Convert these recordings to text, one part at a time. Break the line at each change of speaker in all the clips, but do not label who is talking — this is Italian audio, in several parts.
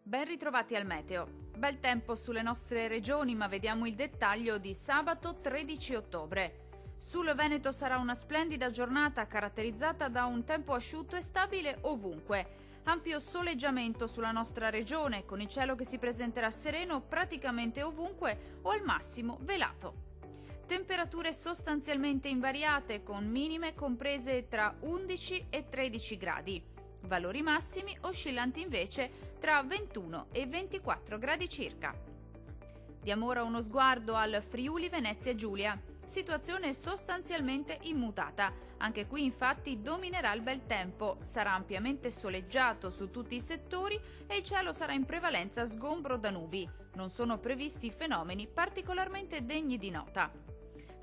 Ben ritrovati al meteo. Bel tempo sulle nostre regioni, ma vediamo il dettaglio di sabato 13 ottobre. Sul Veneto sarà una splendida giornata caratterizzata da un tempo asciutto e stabile ovunque. Ampio soleggiamento sulla nostra regione, con il cielo che si presenterà sereno praticamente ovunque o al massimo velato. Temperature sostanzialmente invariate, con minime comprese tra 11 e 13 gradi. Valori massimi oscillanti invece tra 21 e 24 gradi circa. Diamo ora uno sguardo al Friuli Venezia Giulia. Situazione sostanzialmente immutata. Anche qui infatti dominerà il bel tempo, sarà ampiamente soleggiato su tutti i settori e il cielo sarà in prevalenza sgombro da nubi. Non sono previsti fenomeni particolarmente degni di nota.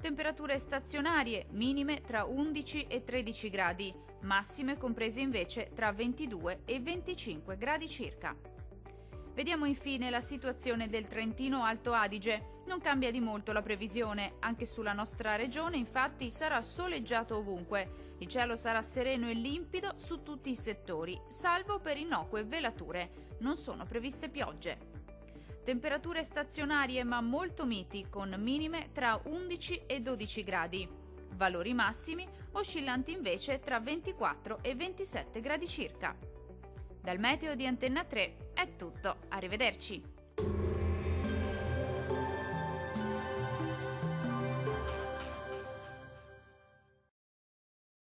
Temperature stazionarie, minime tra 11 e 13 gradi, massime comprese invece tra 22 e 25 gradi circa. Vediamo infine la situazione del Trentino Alto Adige. Non cambia di molto la previsione, anche sulla nostra regione infatti sarà soleggiato ovunque. Il cielo sarà sereno e limpido su tutti i settori, salvo per innocue velature. Non sono previste piogge. Temperature stazionarie ma molto miti, con minime tra 11 e 12 gradi. Valori massimi oscillanti invece tra 24 e 27 gradi circa. Dal meteo di Antenna 3 è tutto, arrivederci!